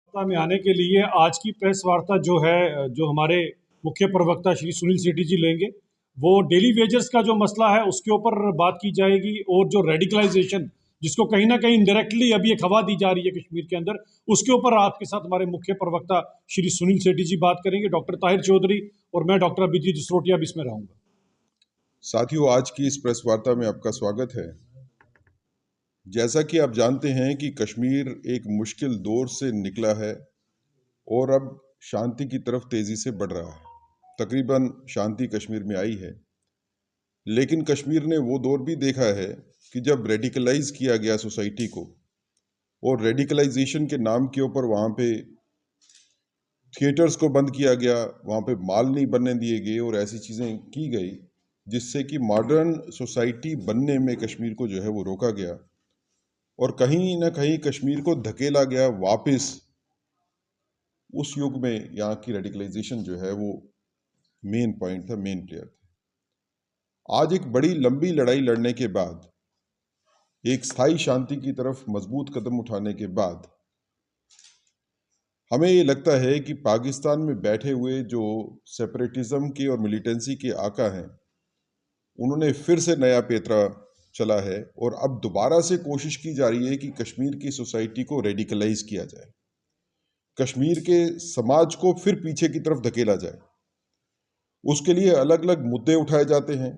वार्ता में आने के लिए आज की प्रेस वार्ता जो है, जो हमारे मुख्य प्रवक्ता श्री सुनील सेठी जी लेंगे, वो डेली वेजर्स का जो मसला है उसके ऊपर बात की जाएगी, और जो रेडिकलाइजेशन जिसको कहीं ना कहीं इनडायरेक्टली अभी एक हवा दी जा रही है कश्मीर के अंदर, उसके ऊपर आपके साथ हमारे मुख्य प्रवक्ता श्री सुनील सेठी जी बात करेंगे, डॉक्टर ताहिर चौधरी और मैं डॉक्टर अभिजीत जसरोटिया भी इसमें रहूंगा। साथियों, आज की इस प्रेस वार्ता में आपका स्वागत है। जैसा कि आप जानते हैं कि कश्मीर एक मुश्किल दौर से निकला है और अब शांति की तरफ तेजी से बढ़ रहा है। तकरीबन शांति कश्मीर में आई है, लेकिन कश्मीर ने वो दौर भी देखा है कि जब रेडिकलाइज किया गया सोसाइटी को, और रेडिकलाइजेशन के नाम के ऊपर वहाँ पे थिएटर्स को बंद किया गया, वहाँ पे माल नहीं बनने दिए गए और ऐसी चीज़ें की गई जिससे कि मॉडर्न सोसाइटी बनने में कश्मीर को जो है वो रोका गया, और कहीं ना कहीं कश्मीर को धकेला गया वापस उस युग में। यहाँ की रेडिकलाइजेशन जो है वो मेन पॉइंट था, मेन प्लेयर था। आज एक बड़ी लंबी लड़ाई लड़ने के बाद, एक स्थायी शांति की तरफ मजबूत कदम उठाने के बाद, हमें ये लगता है कि पाकिस्तान में बैठे हुए जो सेपरेटिज्म के और मिलिटेंसी के आका हैं, उन्होंने फिर से नया पेतरा चला है और अब दोबारा से कोशिश की जा रही है कि कश्मीर की सोसाइटी को रेडिकलाइज किया जाए, कश्मीर के समाज को फिर पीछे की तरफ धकेला जाए। उसके लिए अलग अलग मुद्दे उठाए जाते हैं,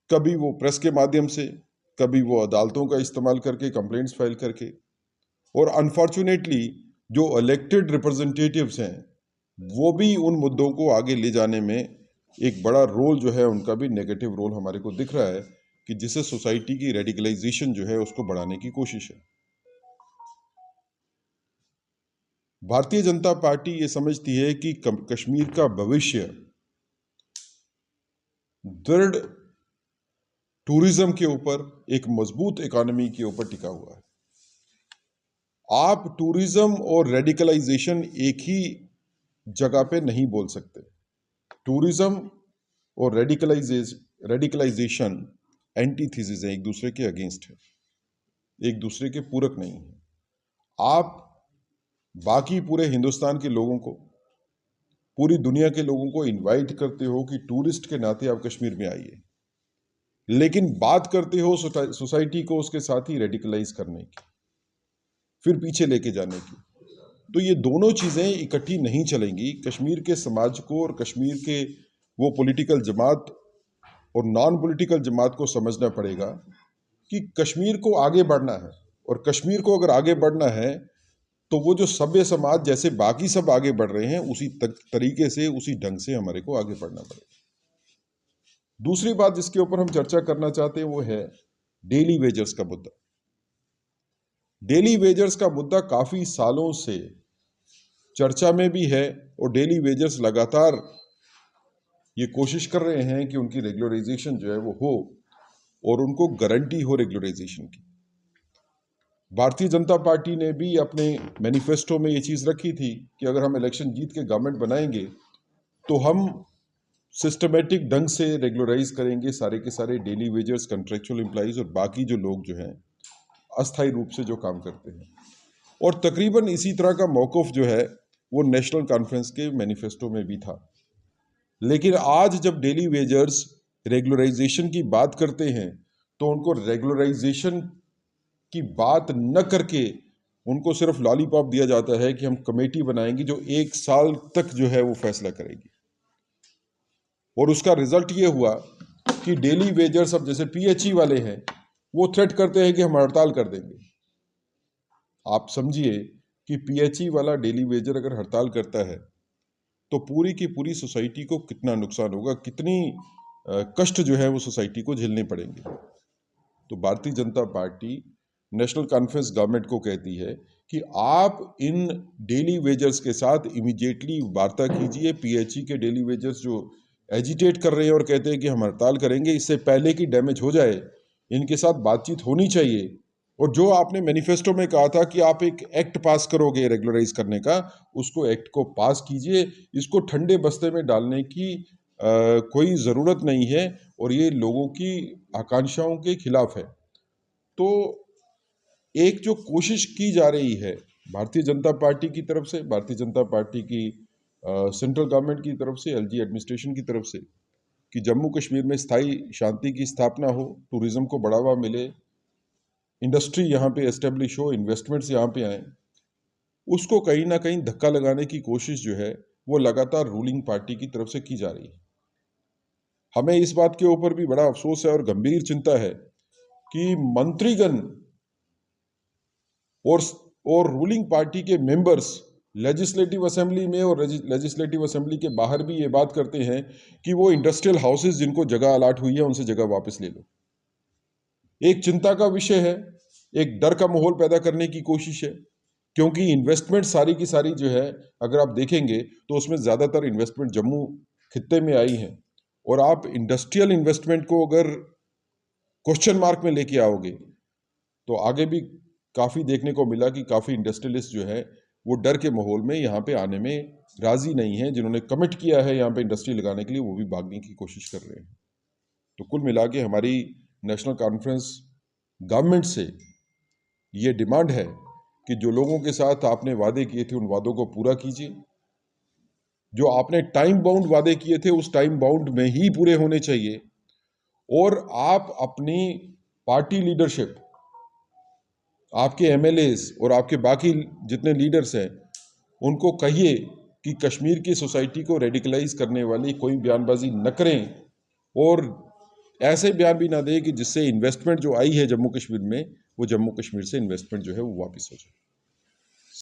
कभी वो प्रेस के माध्यम से, कभी वो अदालतों का इस्तेमाल करके, कंप्लेंट्स फाइल करके, और अनफॉर्चुनेटली जो इलेक्टेड रिप्रेजेंटेटिव्स हैं वो भी उन मुद्दों को आगे ले जाने में एक बड़ा रोल जो है उनका भी नेगेटिव रोल हमारे को दिख रहा है, कि जिससे सोसाइटी की रेडिकलाइजेशन जो है उसको बढ़ाने की कोशिश है। भारतीय जनता पार्टी ये समझती है कि कश्मीर का भविष्य दृढ़ टूरिज्म के ऊपर, एक मजबूत इकोनॉमी के ऊपर टिका हुआ है। आप टूरिज्म और रेडिकलाइजेशन एक ही जगह पे नहीं बोल सकते। टूरिज्म और रेडिकलाइजेशन एंटीथीसिस है, एक दूसरे के अगेंस्ट है, एक दूसरे के पूरक नहीं है। आप बाकी पूरे हिंदुस्तान के लोगों को, पूरी दुनिया के लोगों को इनवाइट करते हो कि टूरिस्ट के नाते आप कश्मीर में आइए, लेकिन बात करते हो सोसाइटी को उसके साथ ही रेडिकलाइज करने की, फिर पीछे लेके जाने की। तो ये दोनों चीज़ें इकट्ठी नहीं चलेंगी। कश्मीर के समाज को और कश्मीर के वो पॉलिटिकल जमात और नॉन पॉलिटिकल जमात को समझना पड़ेगा कि कश्मीर को आगे बढ़ना है, और कश्मीर को अगर आगे बढ़ना है तो वो जो सभ्य समाज जैसे बाकी सब आगे बढ़ रहे हैं उसी तरीके से, उसी ढंग से हमारे को आगे बढ़ना पड़ेगा। दूसरी बात जिसके ऊपर हम चर्चा करना चाहते हैं वो है डेली वेजर्स का मुद्दा। डेली वेजर्स का मुद्दा काफी सालों से चर्चा में भी है, और डेली वेजर्स लगातार ये कोशिश कर रहे हैं कि उनकी रेगुलराइजेशन जो है वो हो, और उनको गारंटी हो रेगुलराइजेशन की। भारतीय जनता पार्टी ने भी अपने मैनिफेस्टो में ये चीज़ रखी थी कि अगर हम इलेक्शन जीत के गवर्नमेंट बनाएंगे तो हम सिस्टमेटिक ढंग से रेगुलराइज करेंगे सारे के सारे डेली वेजर्स, कंट्रेक्चुअल एम्प्लॉइज और बाकी जो लोग जो हैं अस्थायी रूप से जो काम करते हैं। और तकरीबन इसी तरह का मौक़िफ़ जो है वो नेशनल कॉन्फ्रेंस के मैनिफेस्टो में भी था। लेकिन आज जब डेली वेजर्स रेगुलराइजेशन की बात करते हैं तो उनको रेगुलराइजेशन की बात न करके उनको सिर्फ लॉलीपॉप दिया जाता है कि हम कमेटी बनाएंगे जो 1 साल तक जो है वो फैसला करेगी। और उसका रिजल्ट ये हुआ कि डेली वेजर्स अब जैसे पीएचई वाले हैं वो थ्रेट करते हैं कि हम हड़ताल कर देंगे। आप समझिए कि पीएचई वाला डेली वेजर अगर हड़ताल करता है तो पूरी की पूरी सोसाइटी को कितना नुकसान होगा, कितनी कष्ट जो है वो सोसाइटी को झेलने पड़ेंगे। तो Bharatiya Janata party national conference government को कहती है कि आप इन डेली वेजर्स के साथ इमीडिएटली वार्ता कीजिए। पीएचई के डेली वेजर्स जो एजिटेट कर रहे हैं और कहते हैं कि हम हड़ताल करेंगे, इससे पहले कि डैमेज हो जाए, इनके साथ बातचीत होनी चाहिए। और जो आपने मैनिफेस्टो में कहा था कि आप एक एक्ट पास करोगे रेगुलराइज करने का, उसको एक्ट को पास कीजिए। इसको ठंडे बस्ते में डालने की कोई ज़रूरत नहीं है, और ये लोगों की आकांक्षाओं के खिलाफ है। तो एक जो कोशिश की जा रही है भारतीय जनता पार्टी की तरफ से, भारतीय जनता पार्टी की सेंट्रल गवर्नमेंट की तरफ से, एलजी एडमिनिस्ट्रेशन की तरफ से, कि जम्मू कश्मीर में स्थायी शांति की स्थापना हो, टूरिज्म को बढ़ावा मिले, इंडस्ट्री यहाँ पे एस्टेब्लिश हो, इन्वेस्टमेंट्स यहाँ पे आए, उसको कहीं ना कहीं धक्का लगाने की कोशिश जो है वो लगातार रूलिंग पार्टी की तरफ से की जा रही है। हमें इस बात के ऊपर भी बड़ा अफसोस है और गंभीर चिंता है कि मंत्रीगण और और रूलिंग पार्टी के मेंबर्स लेजिस्लेटिव असेंबली में और लेजिस्लेटिव असेंबली के बाहर भी ये बात करते हैं कि वो इंडस्ट्रियल हाउसेस जिनको जगह अलाट हुई है उनसे जगह वापस ले लो। एक चिंता का विषय है, एक डर का माहौल पैदा करने की कोशिश है, क्योंकि इन्वेस्टमेंट सारी की सारी जो है अगर आप देखेंगे तो उसमें ज़्यादातर इन्वेस्टमेंट जम्मू खित्ते में आई है, और आप इंडस्ट्रियल इन्वेस्टमेंट को अगर क्वेश्चन मार्क में लेके आओगे तो आगे भी काफ़ी देखने को मिला कि काफ़ी इंडस्ट्रियलिस्ट जो है वो डर के माहौल में यहाँ पे आने में राज़ी नहीं है। जिन्होंने कमिट किया है यहाँ पे इंडस्ट्री लगाने के लिए वो भी भागने की कोशिश कर रहे हैं। तो कुल मिला के हमारी नेशनल कॉन्फ्रेंस गवर्नमेंट से ये डिमांड है कि जो लोगों के साथ आपने वादे किए थे उन वादों को पूरा कीजिए। जो आपने टाइम बाउंड वादे किए थे उस टाइम बाउंड में ही पूरे होने चाहिए, और आप अपनी पार्टी लीडरशिप, आपके एमएलएस और आपके बाकी जितने लीडर्स हैं उनको कहिए कि कश्मीर की सोसाइटी को रेडिकलाइज करने वाली कोई बयानबाजी न करें, और ऐसे बयान भी ना दें कि जिससे इन्वेस्टमेंट जो आई है जम्मू कश्मीर में वो जम्मू कश्मीर से इन्वेस्टमेंट जो है वो वापस हो जाए।